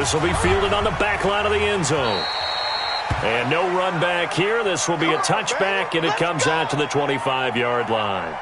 This will be fielded on the back line of the end zone. And no run back here. This will be a touchback, and it comes out to the 25-yard line.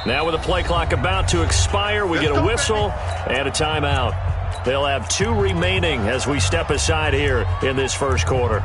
Now with the play clock about to expire, we get a whistle and a timeout. They'll have 2 remaining as we step aside here in this first quarter.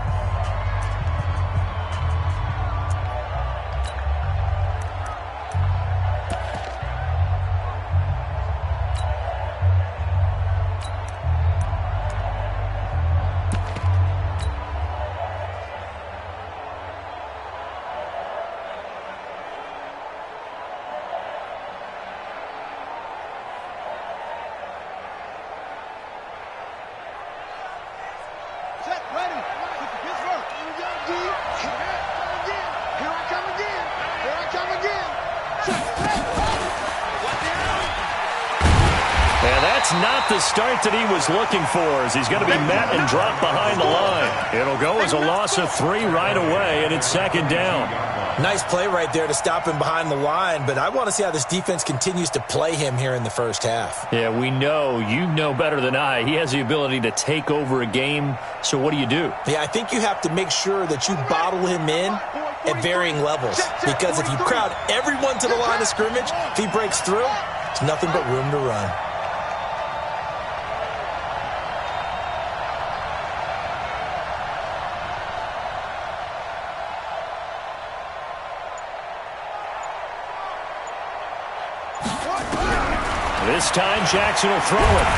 Not the start that he was looking for, as he's going to be met and dropped behind the line. It'll go as a loss of 3 right away, and it's second down. Nice play right there to stop him behind the line, but I want to see how this defense continues to play him here in the first half. Yeah, we know. You know better than I. He has the ability to take over a game, so what do you do? Yeah, I think you have to make sure that you bottle him in at varying levels, because if you crowd everyone to the line of scrimmage, if he breaks through, it's nothing but room to run. This time, Jackson will throw it.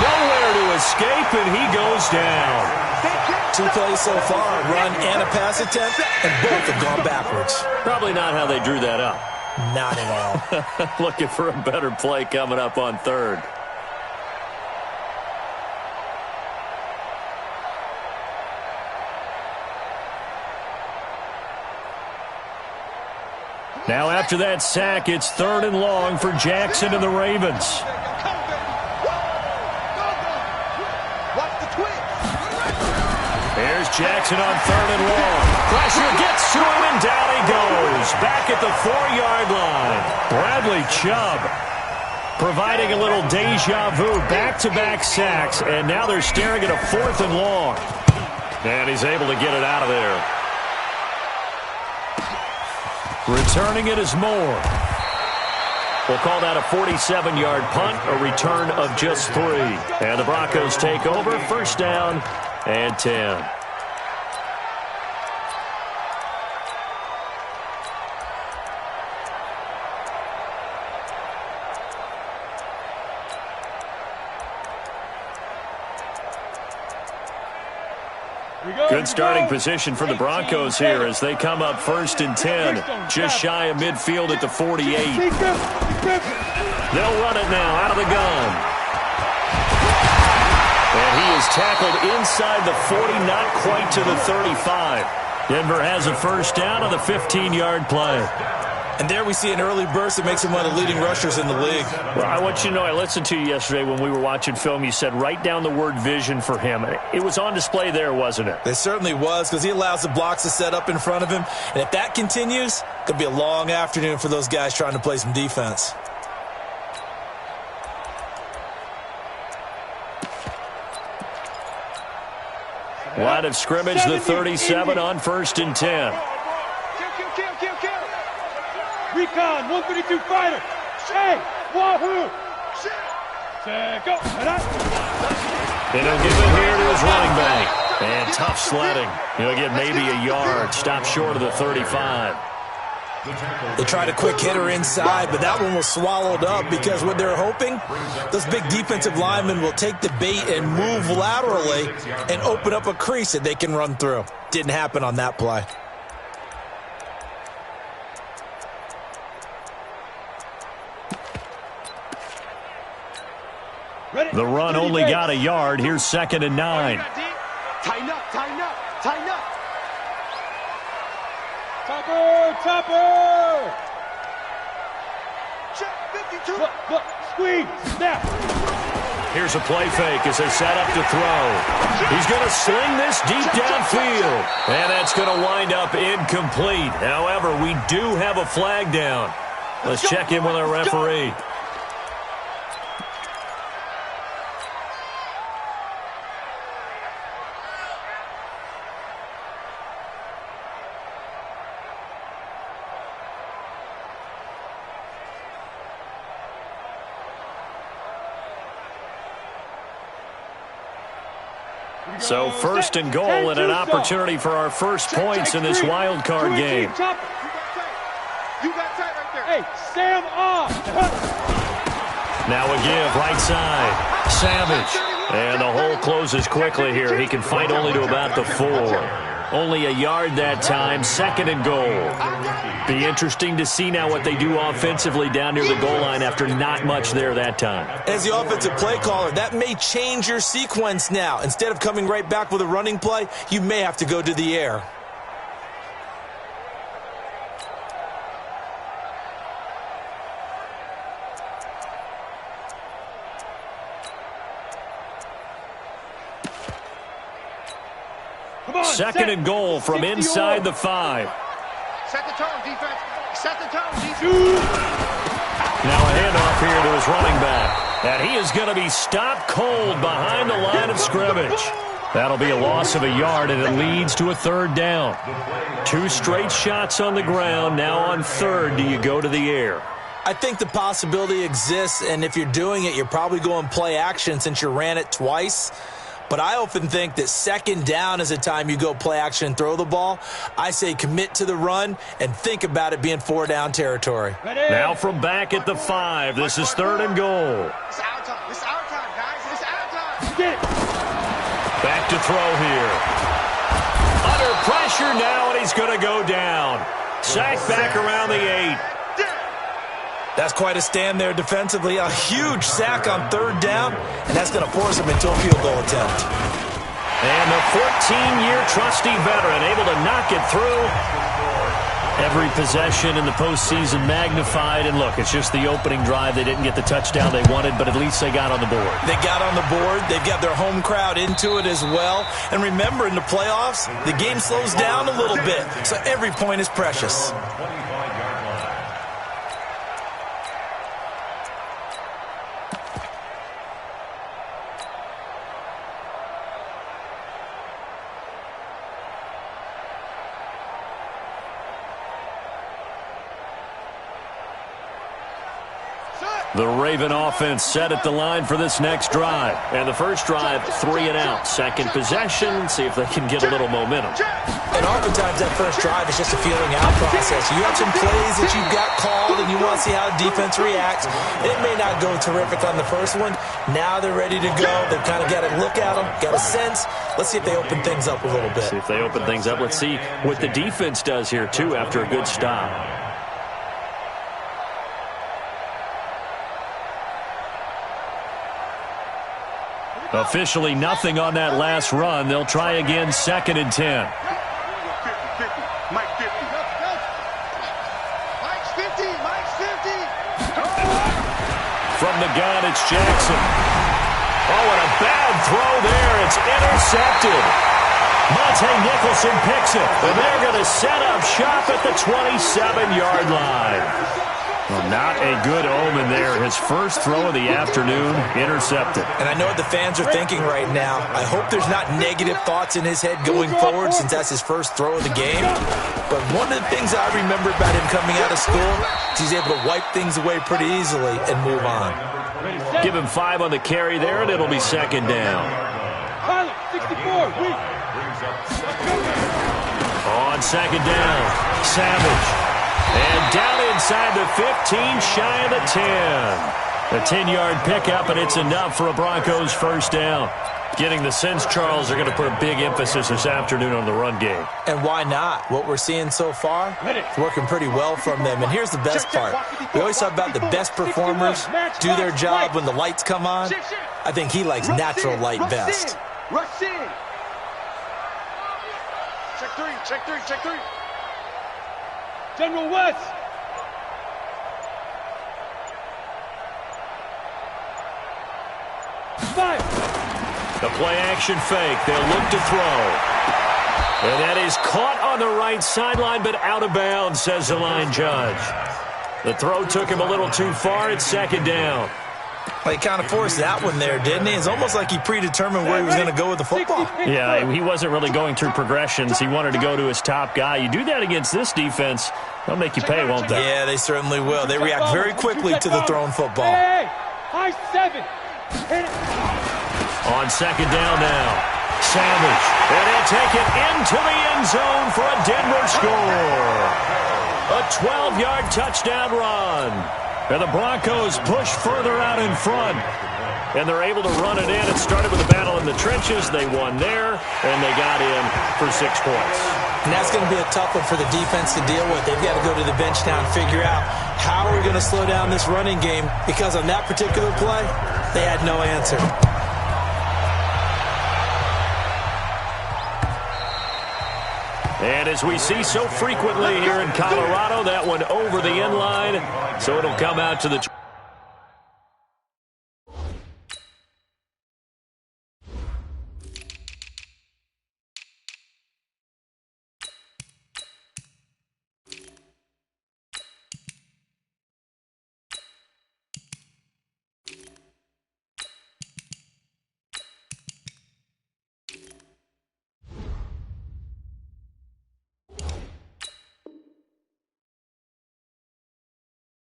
Nowhere to escape, and he goes down. 2 plays so far, a run and a pass attempt, and both have gone backwards. Probably not how they drew that up. Not at all. Looking for a better play coming up on third. Now after that sack, it's 3rd and long for Jackson and the Ravens. Here's Jackson on 3rd and long. Pressure gets to him, and down he goes. Back at the 4-yard line. Bradley Chubb providing a little deja vu. Back-to-back sacks, and now they're staring at a 4th and long. And he's able to get it out of there. Returning it is Moore. We'll call that a 47-yard punt, a return of just 3. And the Broncos take over, 1st down and 10. Good starting position for the Broncos here as they come up 1st and 10, just shy of midfield at the 48. They'll run it now out of the gun. And he is tackled inside the 40, not quite to the 35. Denver has a 1st down on the 15-yard play. And there we see an early burst that makes him one of the leading rushers in the league. Well, I want you to know, I listened to you yesterday when we were watching film. You said write down the word vision for him. It was on display there, wasn't it? It certainly was, because he allows the blocks to set up in front of him. And if that continues, it could be a long afternoon for those guys trying to play some defense. Line of scrimmage, the 37 on 1st and 10. Recon, 132 fighter. Say, wahoo. Say, go. And he'll give it here to his running back. And tough sledding. He'll get maybe a yard. Stop short of the 35. They tried a quick hitter inside, but that one was swallowed up because what they're hoping, those big defensive linemen will take the bait and move laterally and open up a crease that they can run through. Didn't happen on that play. The run only got a yard. Here's 2nd and 9. Tighten up, tighten up, tighten up. Topper! Check 52. Look, squeeze, snap. Here's a play fake as they set up to throw. He's going to sling this deep downfield. And that's going to wind up incomplete. However, we do have a flag down. Let's check in with our referee. So 1st and goal and an opportunity for our first points in this wild card game. You got tight right there. Hey, Sam off. Now a give right side. Savage. And the hole closes quickly here. He can fight only to about the 4. Only a yard that time. 2nd and goal. Be interesting to see now what they do offensively down near the goal line after not much there that time. As the offensive play caller, that may change your sequence now. Instead of coming right back with a running play, you may have to go to the air. Second and goal from inside the 5. Set the tone, defense. Set the tone, defense. Now a handoff here to his running back. And he is going to be stopped cold behind the line of scrimmage. That'll be a loss of a yard, and it leads to a 3rd down. 2 straight shots on the ground. Now on 3rd, do you go to the air? I think the possibility exists, and if you're doing it, you're probably going play action since you ran it twice. But I often think that 2nd down is the time you go play action and throw the ball. I say commit to the run and think about it being 4-down territory. Now from back at the 5, this is 3rd and goal. It's our time. It's our time, guys. It's our time. Back to throw here. Under pressure now, and he's going to go down. Sacked back around the 8. That's quite a stand there defensively. A huge sack on 3rd down, and that's going to force him into a field goal attempt. And the 14-year trusty veteran able to knock it through. Every possession in the postseason magnified. And look, it's just the opening drive. They didn't get the touchdown they wanted, but at least they got on the board. They got on the board. They've got their home crowd into it as well. And remember, in the playoffs, the game slows down a little bit, so every point is precious. The Raven offense set at the line for this next drive. And the first drive, 3 and out. Second possession, see if they can get a little momentum. And oftentimes that first drive is just a feeling out process. You have some plays that you've got called and you want to see how the defense reacts. It may not go terrific on the first one. Now they're ready to go. They've kind of got to look at them, got a sense. Let's see if they open things up a little bit. See if they open things up. Let's see what the defense does here, too, after a good stop. Officially nothing on that last run. They'll try again, 2nd and 10. 50, Mike 50. Mike's 50. Mike's 50. From the gun, it's Jackson. Oh, and a bad throw there. It's intercepted. Monte Nicholson picks it. And they're going to set up shop at the 27-yard line. Well, not a good omen there. His first throw of the afternoon, intercepted. And I know what the fans are thinking right now. I hope there's not negative thoughts in his head going forward since that's his first throw of the game. But one of the things I remember about him coming out of school is he's able to wipe things away pretty easily and move on. Give him 5 on the carry there, and it'll be 2nd down. 64, On 2nd down, Savage. And down inside the 15, shy of the 10. A 10-yard pickup, and it's enough for a Broncos first down. Getting the sense, Charles, they're going to put a big emphasis this afternoon on the run game. And why not? What we're seeing so far, it's working pretty well from them. And here's the best part. We always talk about the best performers do their job when the lights come on. I think he likes natural light best. Rush in. Check three, check three, check three. General West. Fire. The play-action fake. They'll look to throw. And that is caught on the right sideline, but out of bounds, says the line judge. The throw took him a little too far. It's second down. Well, he kind of forced that one there, didn't he? It's almost like he predetermined where he was going to go with the football. Yeah, he wasn't really going through progressions. He wanted to go to his top guy. You do that against this defense, they'll make you pay, won't they? Yeah, they certainly will. They react very quickly to the thrown football. Hey, high 7. On second down now, Savage. And he'll take it into the end zone for a Denver score. A 12-yard touchdown run. And the Broncos push further out in front. And they're able to run it in. It started with a battle in the trenches. They won there, and they got in for 6 points. And that's going to be a tough one for the defense to deal with. They've got to go to the bench now and figure out how we're going to slow down this running game, because on that particular play, they had no answer. And as we see so frequently here in Colorado, that one over the end line, so it'll come out to the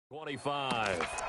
25.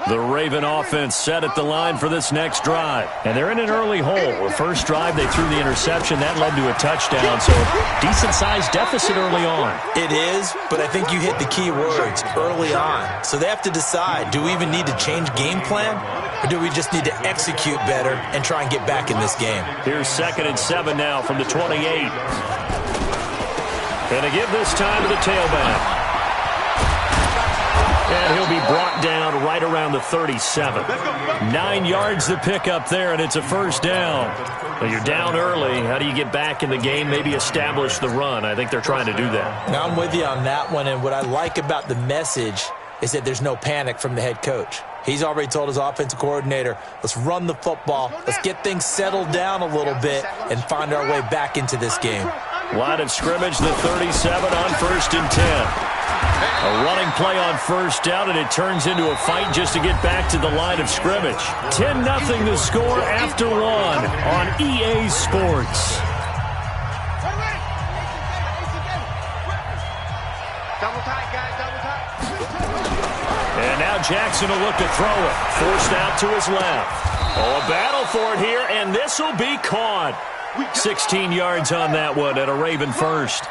The Raven offense set at the line for this next drive. And they're in an early hole. The first drive, they threw the interception. That led to a touchdown, so decent-sized deficit early on. It is, but I think you hit the key words, early on. So they have to decide, do we even need to change game plan, or do we just need to execute better and try and get back in this game? Here's 2nd and 7 now from the 28. And they give this time to the tailback. And he'll be brought down right around the 37. 9 yards to pick up there, and it's a first down. But you're down early. How do you get back in the game, maybe establish the run? I think they're trying to do that. Now, I'm with you on that one, and what I like about the message is that there's no panic from the head coach. He's already told his offensive coordinator, let's run the football, let's get things settled down a little bit and find our way back into this game. Line of scrimmage, the 37 on 1st and 10. A running play on first down, and it turns into a fight just to get back to the line of scrimmage. 10-0 the score after 1 on EA Sports. Double tight, guys, double tight. And now Jackson will look to throw it. Forced out to his left. Oh, a battle for it here, and this will be caught. 16 yards on that one at a Raven first.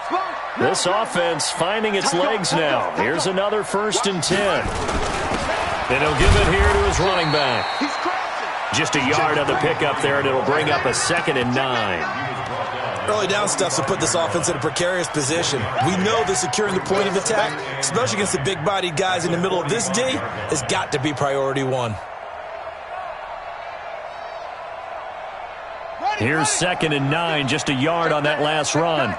This offense finding its legs now. Here's another 1st and 10. And he'll give it here to his running back. Just a yard on the pickup there, and it'll bring up a 2nd and 9. Early down stuff to put this offense in a precarious position. We know that securing the point of attack, especially against the big-bodied guys in the middle of this D, has got to be priority 1. Here's 2nd and 9, just a yard on that last run.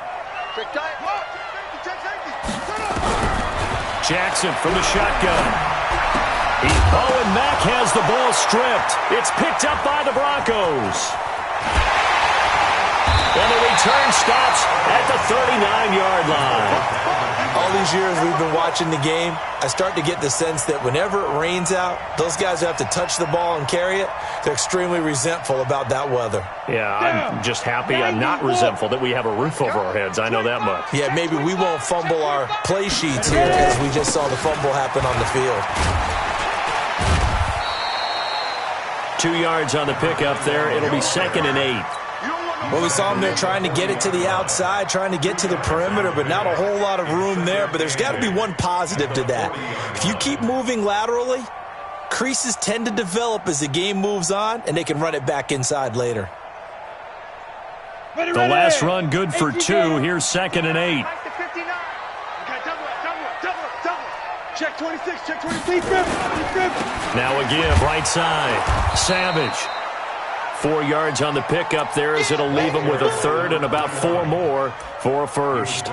Jackson from the shotgun. And Mack has the ball stripped. It's picked up by the Broncos. And the return stops at the 39-yard line. All these years we've been watching the game, I start to get the sense that whenever it rains out, those guys who have to touch the ball and carry it, they're extremely resentful about that weather. Yeah, I'm just happy I'm not resentful that we have a roof over our heads. I know that much. Yeah, maybe we won't fumble our play sheets here as we just saw the fumble happen on the field. 2 yards on the pickup there. It'll be 2nd and 8. Well, we saw them there trying to get it to the outside, trying to get to the perimeter, but not a whole lot of room there. But there's got to be one positive to that. If you keep moving laterally, creases tend to develop as the game moves on, and they can run it back inside later. The last run good for 2. Here's 2nd and 8. Check 26, check 26. Now again, right side. Savage. 4 yards on the pickup there as it'll leave him with a 3rd and about 4 more for a 1st.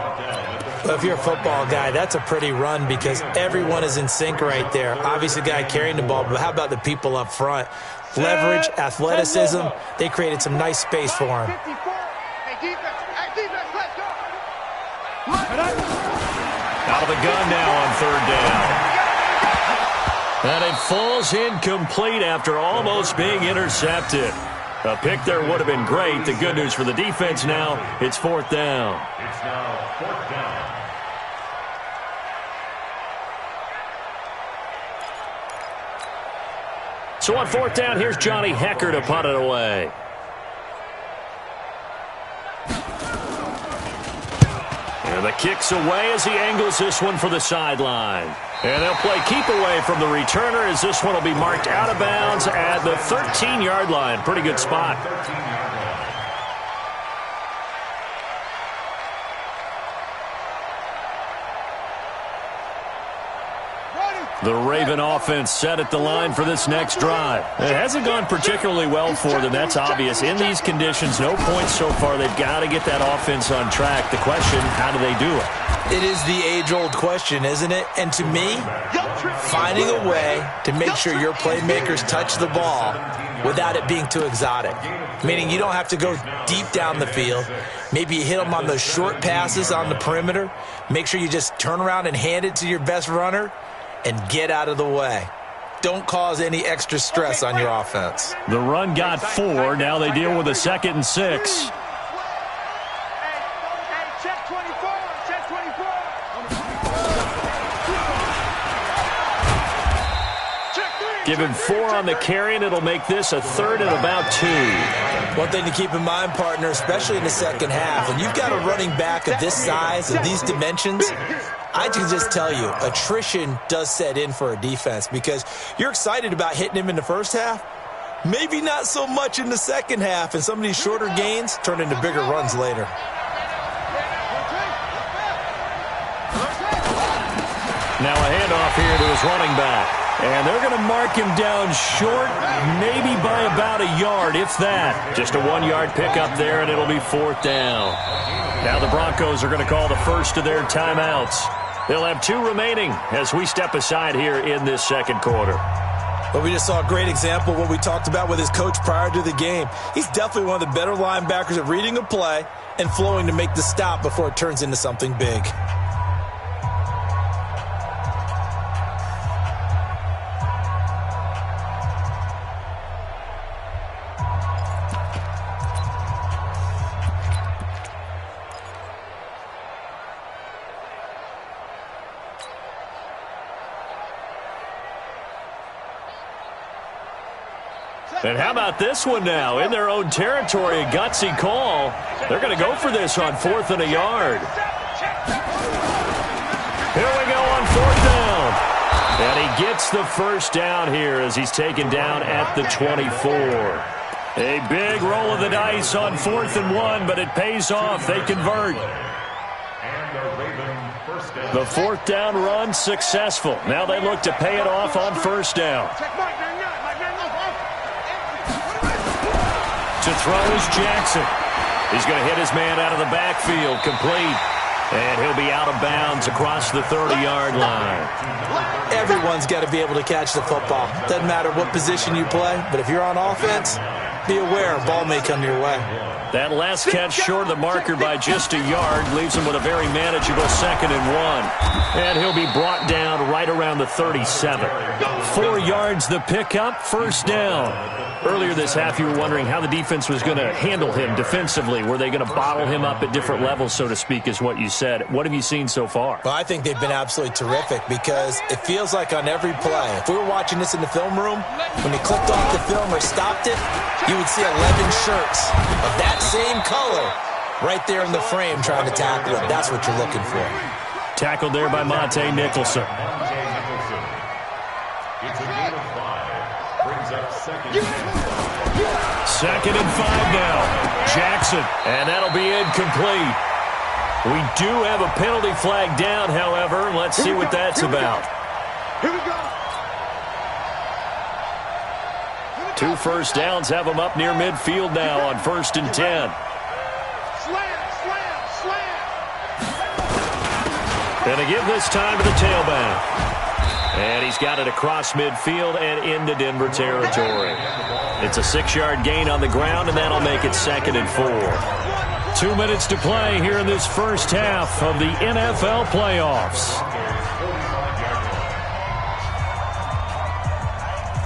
Well, if you're a football guy, that's a pretty run because everyone is in sync right there. Obviously, the guy carrying the ball, but how about the people up front? Leverage, athleticism, they created some nice space for him. Out of the gun now on 3rd down. And it falls incomplete after almost being intercepted. A pick there would have been great. The good news for the defense now, it's 4th down. It's now 4th down. So on 4th down, here's Johnny Hecker to punt it away. And the kick's away as he angles this one for the sideline. And they'll play keep away from the returner as this one will be marked out of bounds at the 13-yard line. Pretty good spot. The Raven offense set at the line for this next drive. It hasn't gone particularly well for them. That's obvious. In these conditions, no points so far. They've got to get that offense on track. The question, how do they do it? It is the age-old question, isn't it? And to me, finding a way to make sure your playmakers touch the ball without it being too exotic. Meaning you don't have to go deep down the field. Maybe you hit them on those short passes on the perimeter. Make sure you just turn around and hand it to your best runner and get out of the way. Don't cause any extra stress on your offense. The run got 4. Now they deal with a 2nd and 6. Check 24, check 24. Give him 4 on the carry, and it'll make this a 3rd and about 2. One thing to keep in mind, partner, especially in the second half, when you've got a running back of this size, of these dimensions, I can just tell you, attrition does set in for a defense because you're excited about hitting him in the first half, maybe not so much in the second half, and some of these shorter gains turn into bigger runs later. Now a handoff here to his running back. And they're going to mark him down short, maybe by about a yard, if that. Just a 1-yard pickup there, and it'll be 4th down. Now the Broncos are going to call the first of their timeouts. They'll have 2 remaining as we step aside here in this second quarter. But we just saw a great example of what we talked about with his coach prior to the game. He's definitely one of the better linebackers at reading a play and flowing to make the stop before it turns into something big. And how about this one now? In their own territory, a gutsy call. They're going to go for this on 4th and a yard. Here we go on 4th down. And he gets the first down here as he's taken down at the 24. A big roll of the dice on 4th and 1, but it pays off. They convert. The 4th down run successful. Now they look to pay it off on 1st down. To throw is Jackson. He's going to hit his man out of the backfield, complete. And he'll be out of bounds across the 30-yard line. Everyone's got to be able to catch the football. Doesn't matter what position you play, but if you're on offense, be aware, a ball may come your way. That last catch short of the marker by just a yard leaves him with a very manageable 2nd and 1. And he'll be brought down right around the 37. 4 yards the pickup, 1st down. Earlier this half, you were wondering how the defense was going to handle him defensively. Were they going to bottle him up at different levels, so to speak, is what you said. What have you seen so far? Well, I think they've been absolutely terrific because it feels like on every play, if we were watching this in the film room, when you clicked off the film or stopped it, you would see 11 shirts of that same color right there in the frame trying to tackle it. That's what you're looking for. Tackled there by Monte Nicholson. It's a gain of 5. Brings up 2nd. 2nd and 5 now. Jackson, and that'll be incomplete. We do have a penalty flag down, however. Let's see what that's about. Here we go. 2 first downs have them up near midfield now on 1st and 10. Slam, slam, slam. Gonna give this time to the tailback. And he's got it across midfield and into Denver territory. It's a 6-yard gain on the ground, and that'll make it 2nd and 4. 2 minutes to play here in this first half of the NFL playoffs.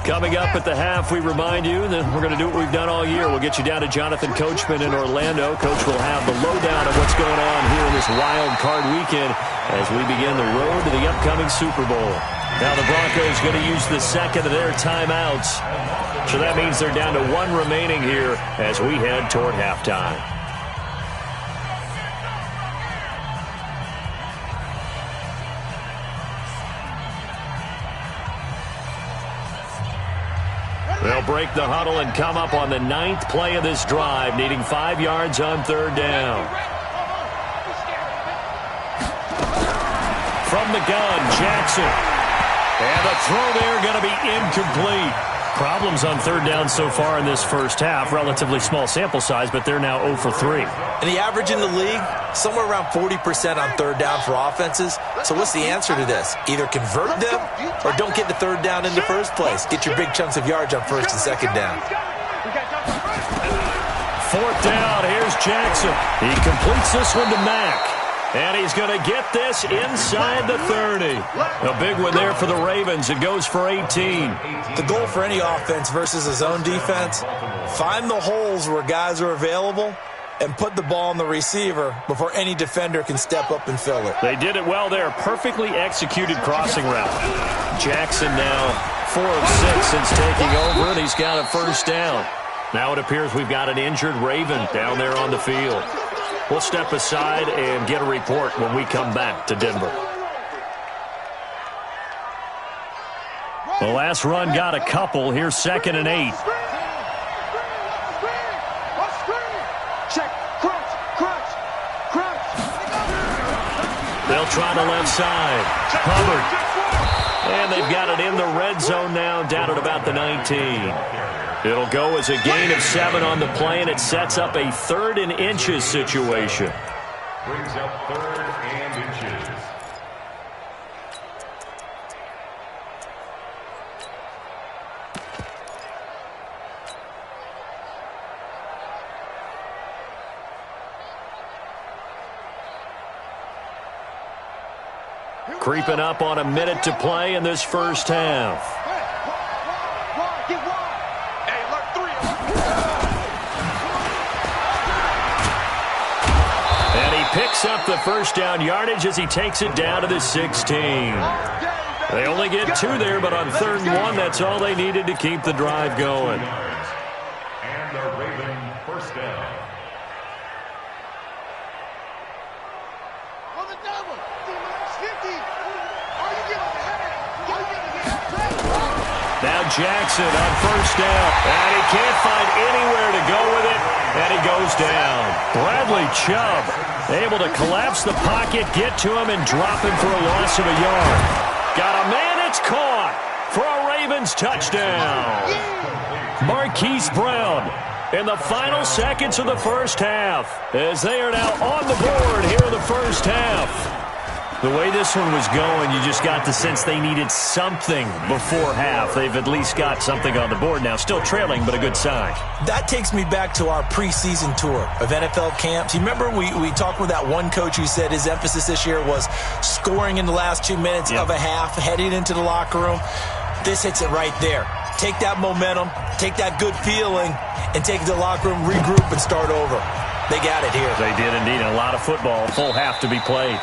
Coming up at the half, we remind you that we're going to do what we've done all year. We'll get you down to Jonathan Coachman in Orlando. Coach will have the lowdown of what's going on here in this wild card weekend as we begin the road to the upcoming Super Bowl. Now the Broncos going to use the 2nd of their timeouts. So that means they're down to 1 remaining here as we head toward halftime. They'll break the huddle and come up on the 9th play of this drive, needing 5 yards on 3rd down. From the gun, Jackson. And the throw there going to be incomplete. Problems on 3rd down so far in this first half. Relatively small sample size, but they're now 0 for 3. And the average in the league, somewhere around 40% on 3rd down for offenses. So what's the answer to this? Either convert them or don't get the 3rd down in the first place. Get your big chunks of yards on 1st and 2nd down. 4th down, here's Jackson. He completes this one to Mack. And he's going to get this inside the 30. A big one there for the Ravens. It goes for 18. The goal for any offense versus a zone defense, find the holes where guys are available and put the ball on the receiver before any defender can step up and fill it. They did it well there. Perfectly executed crossing route. Jackson now 4 of 6 since taking over, and he's got a 1st down. Now it appears we've got an injured Raven down there on the field. We'll step aside and get a report when we come back to Denver. The last run got a couple. Here's 2nd and 8. They'll try the left side. Hubbard. And they've got it in the red zone now, down at about the 19. It'll go as a gain of 7 on the play, and it sets up a 3rd and inches situation. Brings up 3rd and inches. Creeping up on a minute to play in this first half. Picks up the 1st down yardage as he takes it down to the 16. They only get 2 there, but on 3rd and 1, that's all they needed to keep the drive going. And the Raven 1st down. On the double. 50. Are you giving the head? Now Jackson on 1st down, and he can't find anywhere to go with it, and he goes down. Bradley Chubb able to collapse the pocket, get to him, and drop him for a loss of a yard. Got a man, it's caught for a Ravens touchdown. Marquise Brown in the final seconds of the first half as they are now on the board here in the first half. The way this one was going, you just got the sense they needed something before half. They've at least got something on the board now. Still trailing, but a good sign. That takes me back to our preseason tour of NFL camps. You remember we talked with that one coach who said his emphasis this year was scoring in the last 2 minutes of a half, heading into the locker room. This hits it right there. Take that momentum, take that good feeling, and take it to the locker room, regroup, and start over. They got it here. They did indeed. A lot of football, full half to be played.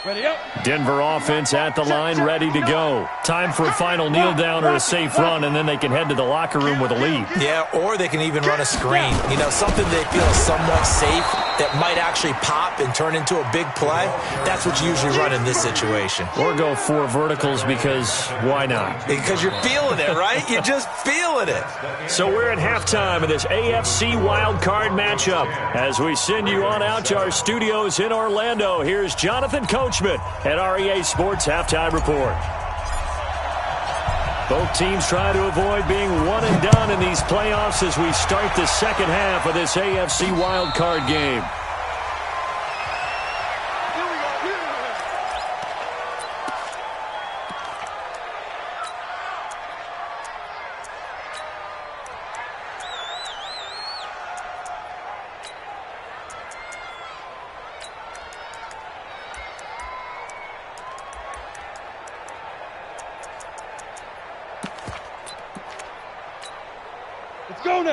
Ready up. Denver offense at the line, ready to go. Time for a final kneel down or a safe run, and then they can head to the locker room with a lead. Yeah, or they can even run a screen. You know, something they feel is somewhat safe that might actually pop and turn into a big play. That's what you usually run in this situation. Or go 4 verticals because why not? Because you're feeling it, right? You're just feeling it. So we're at halftime of this AFC wildcard matchup. As we send you on out to our studios in Orlando, here's Jonathan Coachman at REA Sports Halftime Report. Both teams try to avoid being one and done in these playoffs as we start the second half of this AFC wildcard game.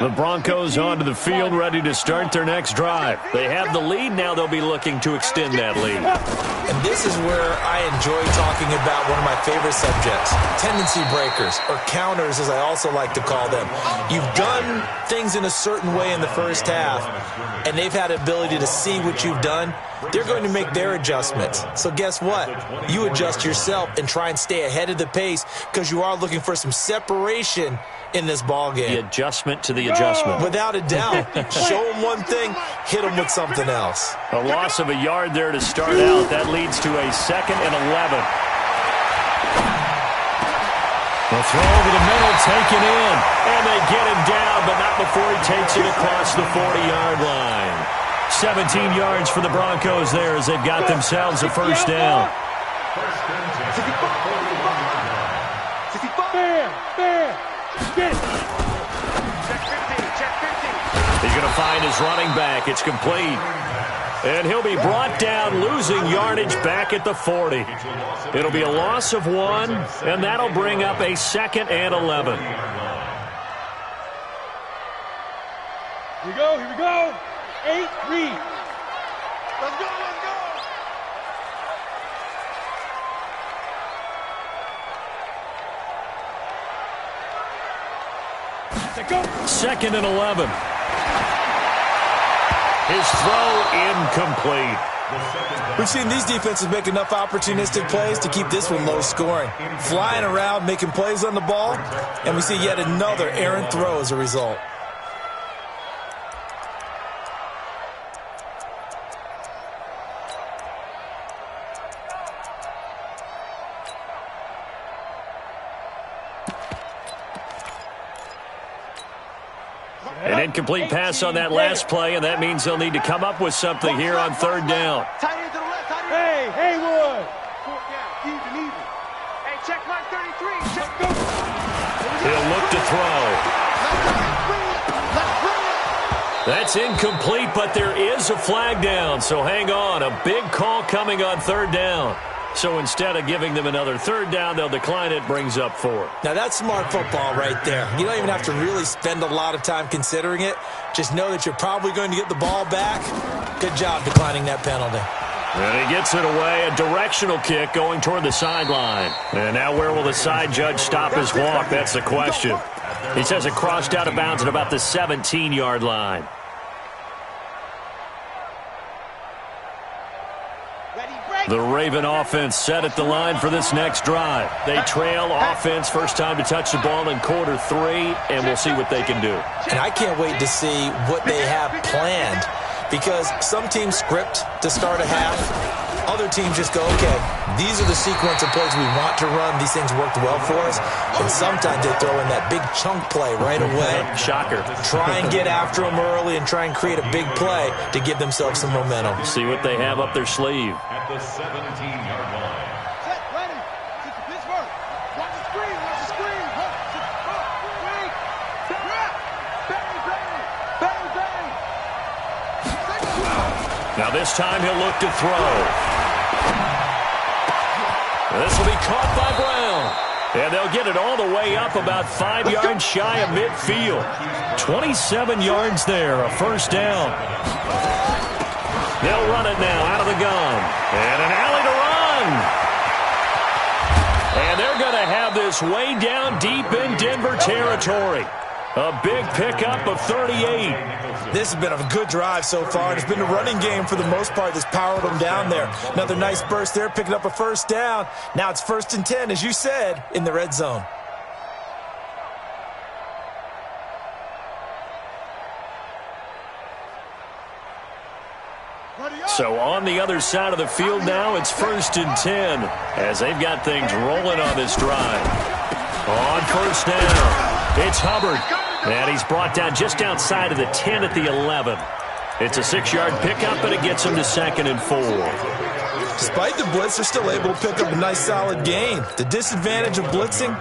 The Broncos onto the field, ready to start their next drive. They have the lead. Now they'll be looking to extend that lead. And this is where I enjoy talking about one of my favorite subjects, tendency breakers, or counters, as I also like to call them. You've done things in a certain way in the first half, and they've had the ability to see what you've done. They're going to make their adjustments. So guess what? You adjust yourself and try and stay ahead of the pace because you are looking for some separation in this ball game. The adjustment to the adjustment. Without a doubt. Show them one thing, hit them with something else. A loss of a yard there to start out. That leads to a 2nd and 11. The throw over the middle, taken in. And they get him down, but not before he takes it across the 40-yard line. 17 yards for the Broncos there as they've got themselves a first down. He's going to find his running back. It's complete. And he'll be brought down, losing yardage back at the 40. It'll be a loss of 1, and that'll bring up a 2nd and 11. Here we go. 8, read. Let's go. Go. 2nd and 11. His throw incomplete. We've seen these defenses make enough opportunistic plays to keep this one low scoring. Flying around, making plays on the ball, and we see yet another errant throw as a result. An incomplete pass on that last play, and that means they'll need to come up with something here on 3rd down. Hey, Haywood. Even. Hey, check mark 33. Check go. He'll look to throw. That's incomplete, but there is a flag down, so hang on. A big call coming on 3rd down. So instead of giving them another 3rd down, they'll decline it, brings up 4. Now that's smart football right there. You don't even have to really spend a lot of time considering it. Just know that you're probably going to get the ball back. Good job declining that penalty. And he gets it away, a directional kick going toward the sideline. And now where will the side judge stop his walk? That's the question. He says it crossed out of bounds at about the 17-yard line. The Raven offense set at the line for this next drive. They trail offense, first time to touch the ball in quarter 3, and we'll see what they can do. And I can't wait to see what they have planned, because some teams script to start a half. Other teams just go, okay, these are the sequence of plays we want to run. These things worked well for us. And sometimes they throw in that big chunk play right away. Shocker. Try and get after them early and try and create a big play to give themselves some momentum. See what they have up their sleeve. At the 17-yard line. Set, ready. Kick the Pittsburgh. Watch the screen, watch the screen. Wait. Bang, bang. Bang, bang. Now this time he'll look to throw. This will be caught by Brown. And they'll get it all the way up about 5 yards shy of midfield. 27 yards there, a first down. They'll run it now out of the gun. And an alley to run. And they're going to have this way down deep in Denver territory. A big pickup of 38. This has been a good drive so far. It's been a running game for the most part that's powered them down there. Another nice burst there, picking up a first down. Now it's 1st and 10, as you said, in the red zone. So on the other side of the field now, it's 1st and 10 as they've got things rolling on this drive. On first down, it's Hubbard. And he's brought down just outside of the 10 at the 11. It's a 6-yard pickup, and it gets him to 2nd and 4. Despite the blitz, they're still able to pick up a nice solid gain. The disadvantage of blitzing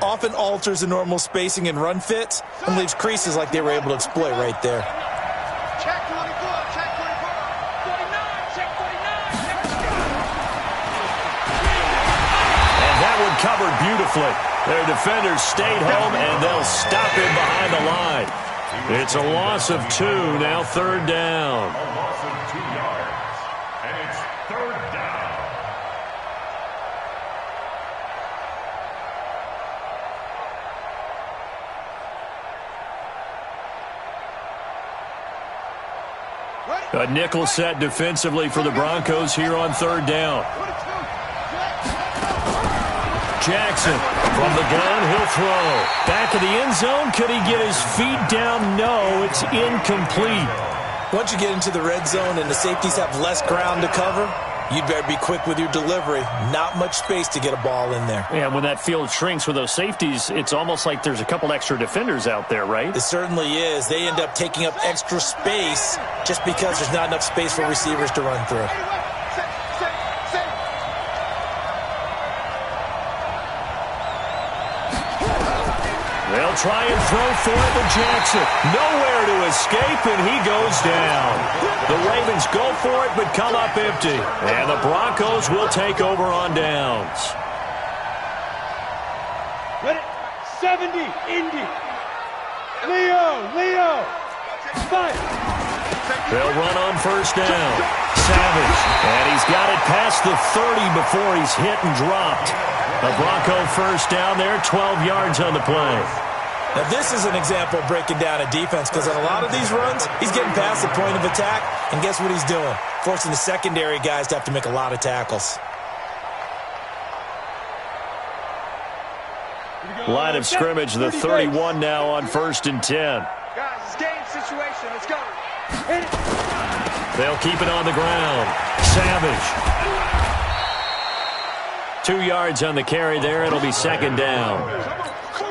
often alters the normal spacing and run fits and leaves creases like they were able to exploit right there. Check 24, check 24. 49, check 49. And that one covered beautifully. Their defenders stayed home, and they'll stop him behind the line. It's a loss of 2, now 3rd down. A loss of 2 yards. And it's 3rd down. A nickel set defensively for the Broncos here on 3rd down. Jackson from the gun, he'll throw. Back of the end zone, could he get his feet down? No, it's incomplete. Once you get into the red zone and the safeties have less ground to cover, you'd better be quick with your delivery. Not much space to get a ball in there. Yeah, when that field shrinks with those safeties, it's almost like there's a couple extra defenders out there, right? It certainly is. They end up taking up extra space just because there's not enough space for receivers to run through. They'll try and throw for it with Jackson. Nowhere to escape, and he goes down. The Ravens go for it, but come up empty. And the Broncos will take over on downs. Ready? 70, Indy. Leo. Fight. They'll run on first down. Savage. And he's got it past the 30 before he's hit and dropped. A Bronco first down there, 12 yards on the play. Now, this is an example of breaking down a defense because on a lot of these runs, he's getting past the point of attack, and guess what he's doing? Forcing the secondary guys to have to make a lot of tackles. Line of scrimmage, the 31 now on 1st and 10. Guys, it's game situation. Let's go. They'll keep it on the ground. Savage. 2 yards on the carry there. It'll be 2nd down.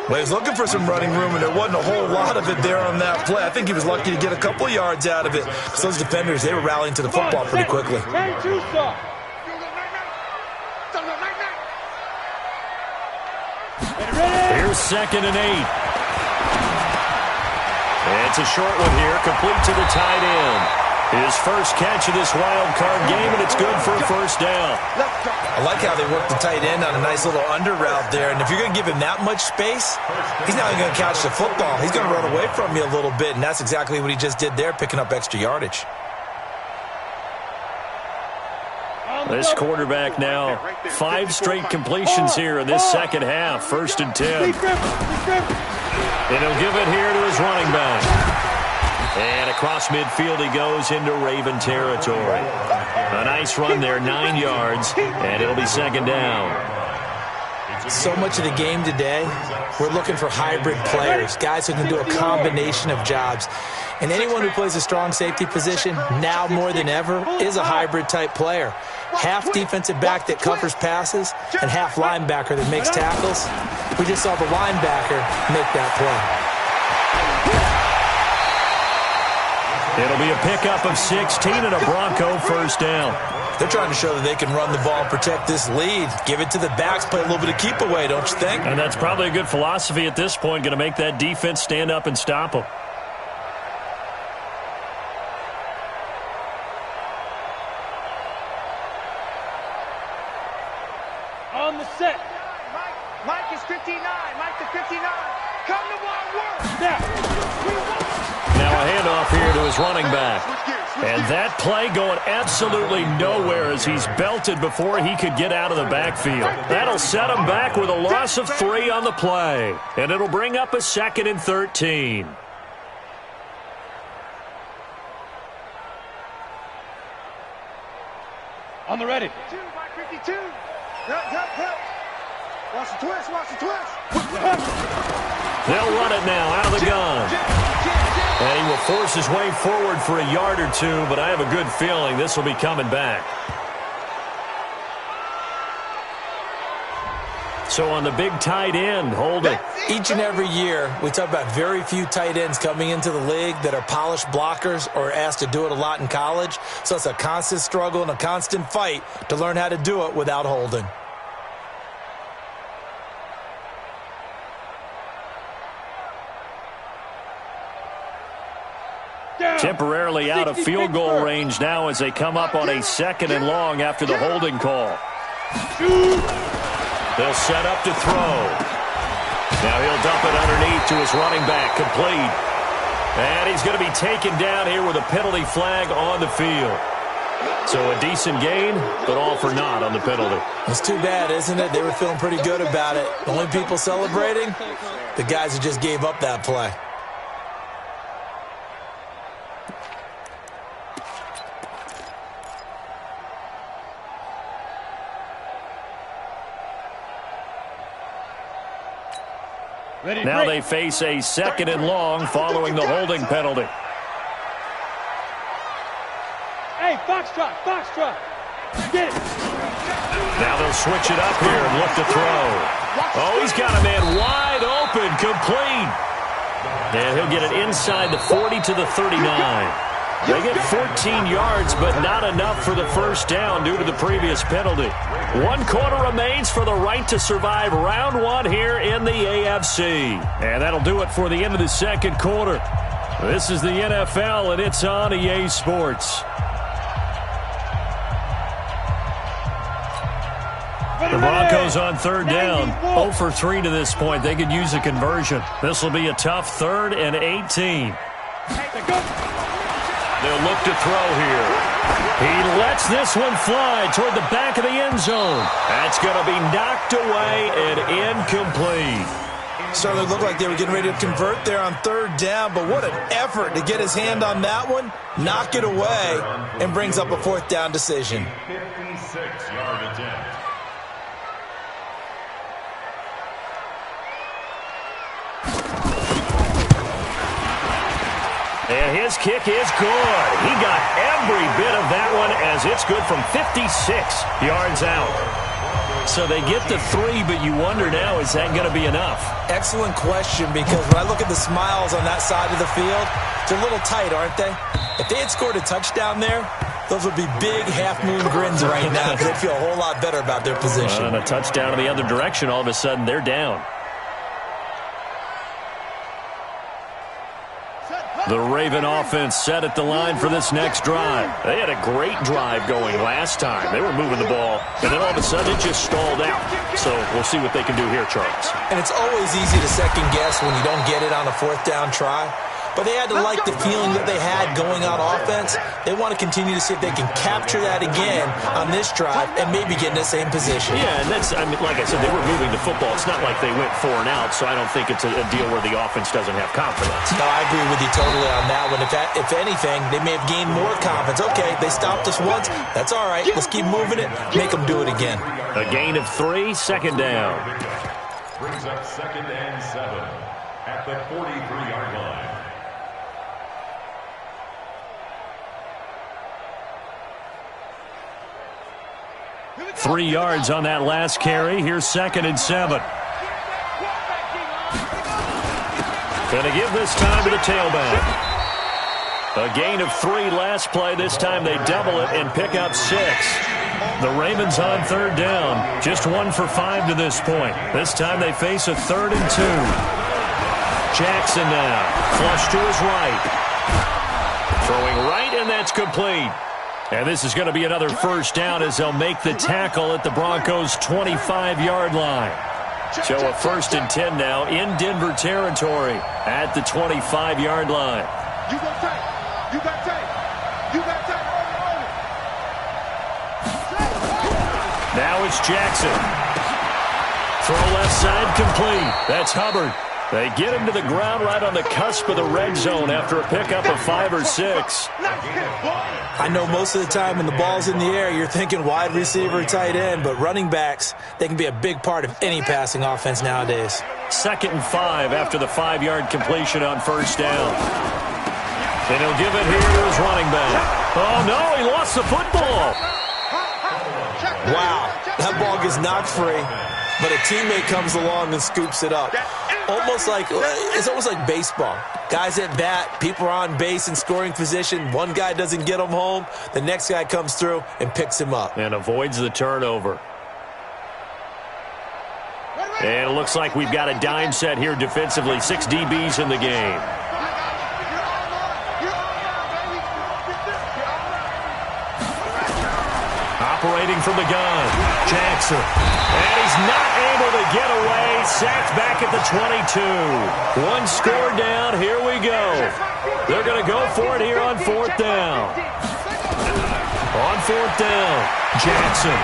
Well, he was looking for some running room, and there wasn't a whole lot of it there on that play. I think he was lucky to get a couple of yards out of it because those defenders, they were rallying to the football pretty quickly. Here's 2nd and 8. It's a short one here, complete to the tight end. His first catch of this wild card game, and it's good for a first down. I like how they work the tight end on a nice little under route there, and if you're going to give him that much space, he's not even going to catch the football. He's going to run away from you a little bit, and that's exactly what he just did there, picking up extra yardage. This quarterback now, 5 straight completions here in this second half, 1st and 10. And he'll give it here to his running back. And across midfield he goes into Raven territory. A nice run there, 9 yards, and it'll be 2nd down. So much of the game today, we're looking for hybrid players, guys who can do a combination of jobs. And anyone who plays a strong safety position, now more than ever, is a hybrid-type player. Half defensive back that covers passes and half linebacker that makes tackles. We just saw the linebacker make that play. It'll be a pickup of 16 and a Bronco first down. They're trying to show that they can run the ball and protect this lead. Give it to the backs, play a little bit of keep away, don't you think? And that's probably a good philosophy at this point, going to make that defense stand up and stop them. On the set. Mike is 59. Mike to 59. Come to one work. Now a handoff here to his running back. And that play going absolutely nowhere as he's belted before he could get out of the backfield. That'll set him back with a loss of 3 on the play. And it'll bring up a 2nd and 13. On the ready. 2 by 52. Watch the twist, watch the twist. They'll run it now out of the gun. And he will force his way forward for a yard or 2, but I have a good feeling this will be coming back. So on the big tight end, holding. Each and every year, we talk about very few tight ends coming into the league that are polished blockers or asked to do it a lot in college. So it's a constant struggle and a constant fight to learn how to do it without holding. Temporarily out of field goal range now as they come up on a 2nd and long after the holding call. They'll set up to throw. Now he'll dump it underneath to his running back, complete. And he's going to be taken down here with a penalty flag on the field. So a decent gain, but all for naught on the penalty. It's too bad, isn't it? They were feeling pretty good about it. The only people celebrating, the guys who just gave up that play. Now they face a 2nd and long following the holding penalty. Hey, foxtrot, foxtrot. Get it. Now they'll switch it up here and look to throw. Oh, he's got a man wide open, complete. And he'll get it inside the 40 to the 39. They get 14 yards, but not enough for the first down due to the previous penalty. 1 quarter remains for the right to survive round 1 here in the AFC. And that'll do it for the end of the 2nd quarter. This is the NFL, and it's on EA Sports. The Broncos on 3rd down, 0 for 3 to this point. They could use a conversion. This will be a tough 3rd and 18. They'll look to throw here. He lets this one fly toward the back of the end zone. That's going to be knocked away and incomplete. Certainly looked like they were getting ready to convert there on 3rd down, but what an effort to get his hand on that one, knock it away, and brings up a 4th down decision. 56-yard attempt. And his kick is good. He got every bit of that one as it's good from 56 yards out. So they get the 3, but you wonder now, is that going to be enough? Excellent question, because when I look at the smiles on that side of the field, they're a little tight, aren't they? If they had scored a touchdown there, those would be big half-moon grins right now because they'd feel a whole lot better about their position. And a touchdown in the other direction, all of a sudden they're down. The Raven offense set at the line for this next drive. They had a great drive going last time. They were moving the ball, and then all of a sudden it just stalled out. So we'll see what they can do here, Charles. And it's always easy to second-guess when you don't get it on a 4th down try. but they had to like the feeling that they had going on offense. They want to continue to see if they can capture that again on this drive and maybe get in the same position. Yeah, and that's, I mean, like I said, they were moving the football. It's not like they went 4 and out, so I don't think it's a deal where the offense doesn't have confidence. No, I agree with you totally on that one. If anything, they may have gained more confidence. Okay, they stopped us once. That's all right. Let's keep moving it. Make them do it again. A gain of 3, second down. Brings up 2nd and 7 at the 43-yard line. Three yards on that last carry. Here's 2nd and 7. Going to give this time to the tailback. A gain of 3 last play. This time they double it and pick up 6. The Ravens on 3rd down. Just 1 for 5 to this point. This time they face a 3rd and 2. Jackson now. Flush to his right. Throwing right, and that's complete. And this is going to be another first down as they'll make the tackle at the Broncos' 25-yard line. So a 1st and 10 now in Denver territory at the 25-yard line. You got tape. You got tape. You got tape. Now it's Jackson. Throw left side complete. That's Hubbard. They get him to the ground right on the cusp of the red zone after a pickup of 5 or 6. I know most of the time when the ball's in the air, you're thinking wide receiver, tight end, but running backs, they can be a big part of any passing offense nowadays. 2nd and 5 after the 5-yard completion on 1st down. And he'll give it here to his running back. Oh, no, he lost the football. Wow, that ball gets knocked free, but a teammate comes along and scoops it up. It's almost like baseball. Guys at bat, people are on base in scoring position. One guy doesn't get him home. The next guy comes through and picks him up. And avoids the turnover. And it looks like we've got a dime set here defensively. 6 DBs in the game. Operating from the gun, Jackson. And he's not able to get away. Sacked back at the 22. 1 score down. Here we go. They're going to go for it here on 4th down. On 4th down, Jackson.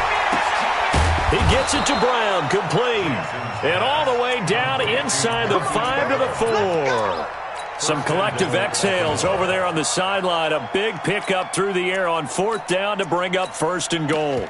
He gets it to Brown, complete. And all the way down inside the 5 to the 4. Some collective exhales over there on the sideline. A big pickup through the air on 4th down to bring up 1st and goal.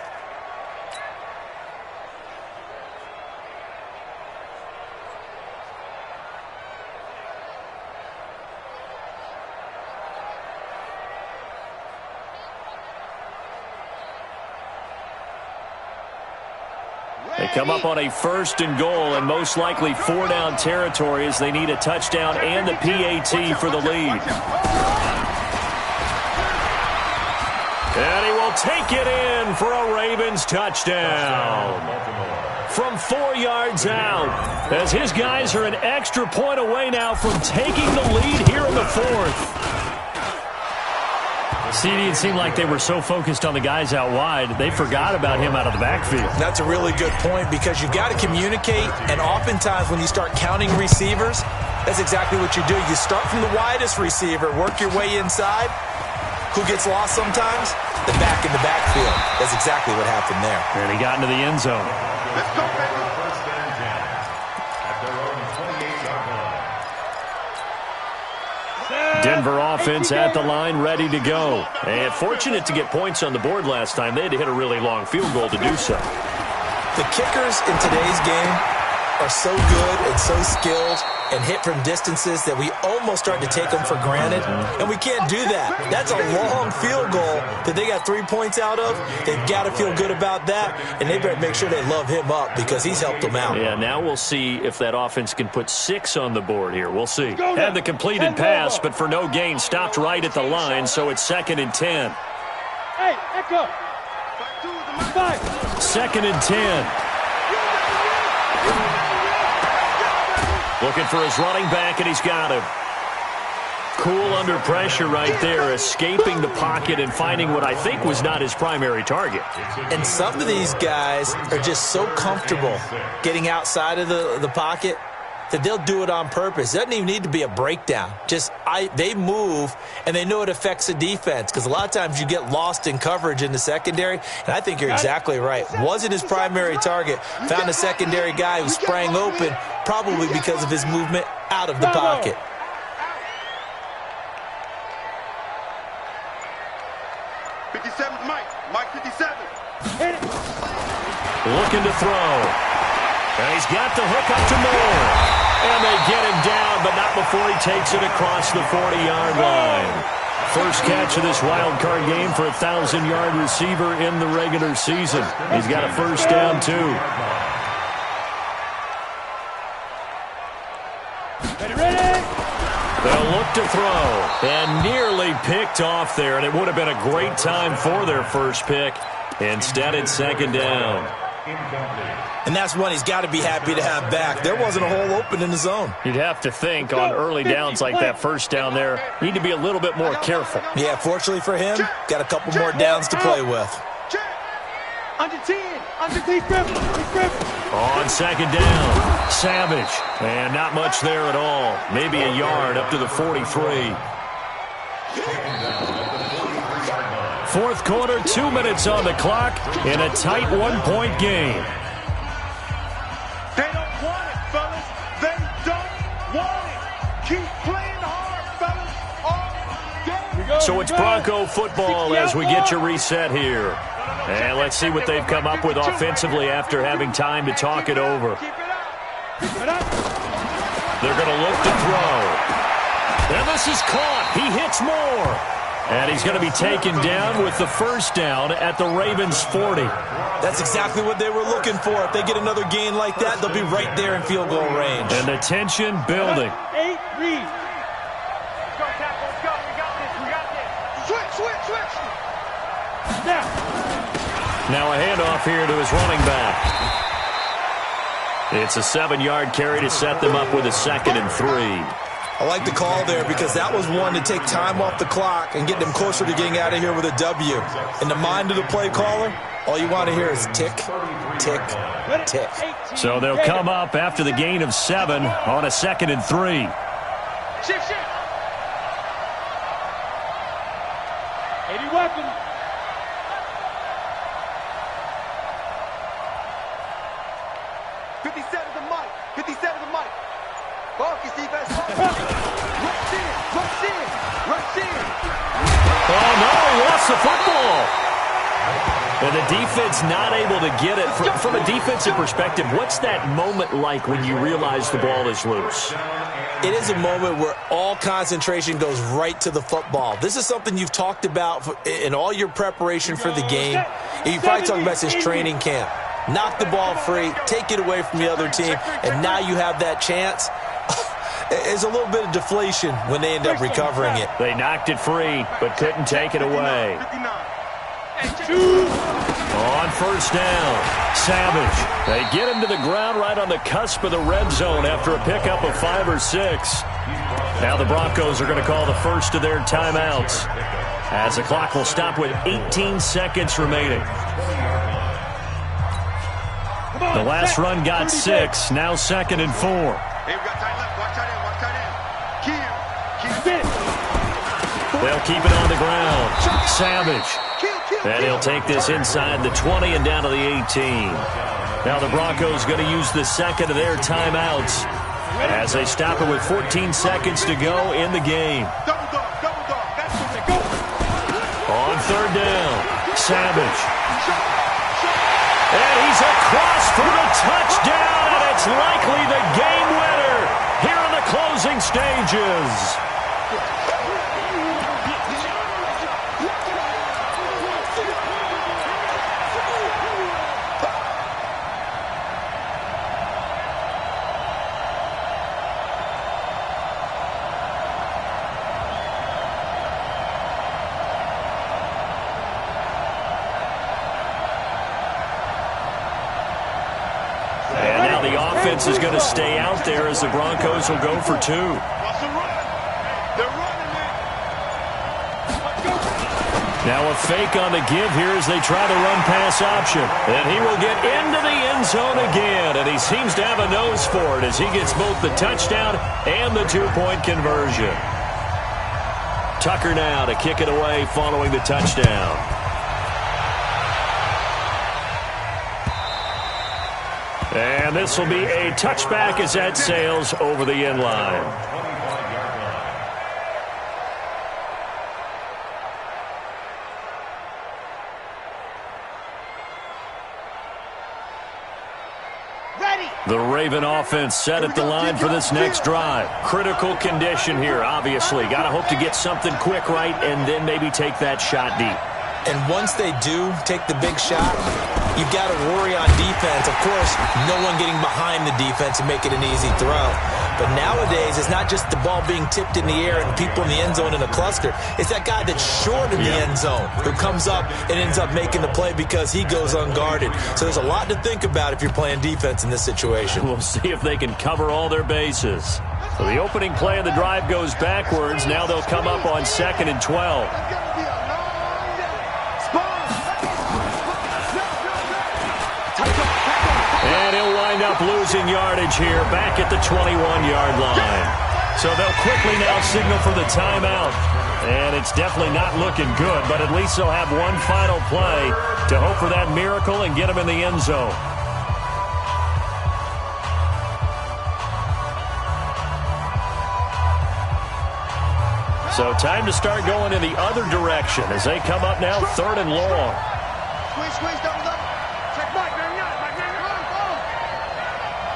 They come up on a 1st and goal and most likely 4-down territory as they need a touchdown and the PAT for the lead. And he will take it in for a Ravens touchdown. From 4 yards out, as his guys are an extra point away now from taking the lead here in the 4th. CD, it seemed like they were so focused on the guys out wide, they forgot about him out of the backfield. That's a really good point because you've got to communicate, and oftentimes when you start counting receivers, that's exactly what you do. You start from the widest receiver, work your way inside. Who gets lost sometimes? The back in the backfield. That's exactly what happened there. And he got into the end zone. Let's go, baby. Denver offense at the line, ready to go. And fortunate to get points on the board last time. They had to hit a really long field goal to do so. The kickers in today's game are so good and so skilled and hit from distances that we almost start to take them for granted. And we can't do that. That's a long field goal that they got 3 points out of. They've got to feel good about that, and they better make sure they love him up because he's helped them out. Yeah, now we'll see if that offense can put 6 on the board here. We'll see. Had the completed pass, but for no gain, stopped right at the line, so it's 2nd and 10. Hey, Echo. 2nd and 10. Looking for his running back, and he's got him. Cool under pressure right there, escaping the pocket and finding what I think was not his primary target. And some of these guys are just so comfortable getting outside of the pocket that they'll do it on purpose. It doesn't even need to be a breakdown. Just they move, and they know it affects the defense because a lot of times you get lost in coverage in the secondary, and I think you're exactly right. Wasn't his primary target. Found a secondary guy who sprang open, probably because of his movement out of the pocket. 57, Mike 57. Looking to throw. And he's got the hook up to Moore. And they get him down, but not before he takes it across the 40-yard line. First catch of this wild card game for a 1,000-yard receiver in the regular season. He's got a first down, too. They'll look to throw. And nearly picked off there, and it would have been a great time for their first pick. Instead, it's second down. And that's one he's got to be happy to have back. There wasn't a hole open in the zone. You'd have to think on early downs like that first down there, you need to be a little bit more careful. Yeah, fortunately for him, got a couple more downs to play with. Under 10, under deep grip. On second down, Savage. And not much there at all. Maybe a yard up to the 43. Fourth quarter, 2 minutes on the clock in a tight one-point game. They don't want it, fellas. They don't want it. Keep playing hard, fellas. All day. So it's Bronco football as we get you reset here. And let's see what they've come up with offensively after having time to talk it over. They're going to look to throw. And this is caught. He hits Moore. And he's going to be taken down with the first down at the Ravens' 40. That's exactly what they were looking for. If they get another gain like that, they'll be right there in field goal range. And the tension building. 8, read. Let's go, Cap. Let's go. We got this. We got this. Switch. Now a handoff here to his running back. It's a 7-yard carry to set them up with a 2nd and 3. I like the call there because that was one to take time off the clock and get them closer to getting out of here with a W. In the mind of the play caller, all you want to hear is tick, tick, tick. So they'll come up after the gain of 7 on a 2nd and 3. Shift. 80 weapons. Focus defense. Rush in. Oh, no, he lost the football. And the defense not able to get it. From a defensive perspective, what's that moment like when you realize the ball is loose? It is a moment where all concentration goes right to the football. This is something you've talked about in all your preparation for the game. You're probably talking about since training camp. Knock the ball free, take it away from the other team, and now you have that chance. There's a little bit of deflation when they end up recovering it. They knocked it free, but couldn't take it away. On first down, Savage. They get him to the ground right on the cusp of the red zone after a pickup of 5 or 6. Now the Broncos are going to call the first of their timeouts, as the clock will stop with 18 seconds remaining. The last run got 6, now 2nd and 4. Hey, we got tight left. Watch tight end. Keep it. They'll keep it on the ground. Savage. And he'll take this inside the 20 and down to the 18. Now the Broncos going to use the second of their timeouts as they stop it with 14 seconds to go in the game. Double dog. That's what they go. On third down, Savage. And he's across for the touchdown, and it's likely the game winner here in the closing stages. Offense is going to stay out there as the Broncos will go for 2. Now a fake on the give here as they try the run-pass option. And he will get into the end zone again, and he seems to have a nose for it as he gets both the touchdown and the two-point conversion. Tucker now to kick it away following the touchdown. And this will be a touchback as that sails over the end line. The Raven offense set at the line for this next drive. Critical condition here, obviously. Got to hope to get something quick right and then maybe take that shot deep. And once they do take the big shot, you've got to worry on defense. Of course, no one getting behind the defense and make it an easy throw. But nowadays, it's not just the ball being tipped in the air and people in the end zone in a cluster. It's that guy that's short in the end zone who comes up and ends up making the play because he goes unguarded. So there's a lot to think about if you're playing defense in this situation. We'll see if they can cover all their bases. So the opening play of the drive goes backwards. Now they'll come up on 2nd and 12. And he'll wind up losing yardage here back at the 21-yard line. So they'll quickly now signal for the timeout. And it's definitely not looking good, but at least they'll have one final play to hope for that miracle and get them in the end zone. So time to start going in the other direction as they come up now 3rd and long. Squeeze, double up. Check Mike, man.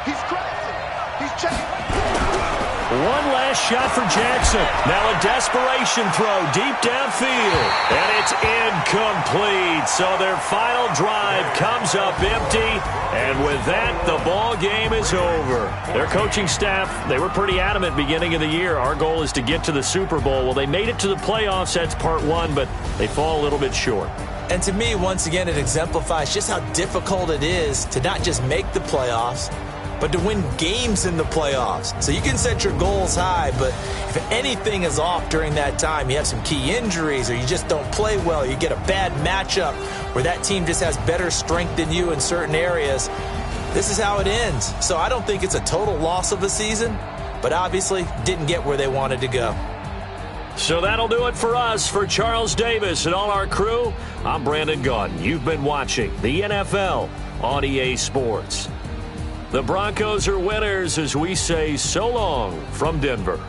He's crazy. He's checking. One last shot for Jackson. Now a desperation throw deep downfield. And it's incomplete. So their final drive comes up empty. And with that, the ball game is over. Their coaching staff, they were pretty adamant beginning of the year. Our goal is to get to the Super Bowl. Well, they made it to the playoffs. That's part one, but they fall a little bit short. And to me, once again, it exemplifies just how difficult it is to not just make the playoffs, but to win games in the playoffs. So you can set your goals high, but if anything is off during that time, you have some key injuries or you just don't play well, you get a bad matchup where that team just has better strength than you in certain areas, this is how it ends. So I don't think it's a total loss of a season, but obviously didn't get where they wanted to go. So that'll do it for us. For Charles Davis and all our crew, I'm Brandon Gaudin. You've been watching the NFL on EA Sports. The Broncos are winners as we say so long from Denver.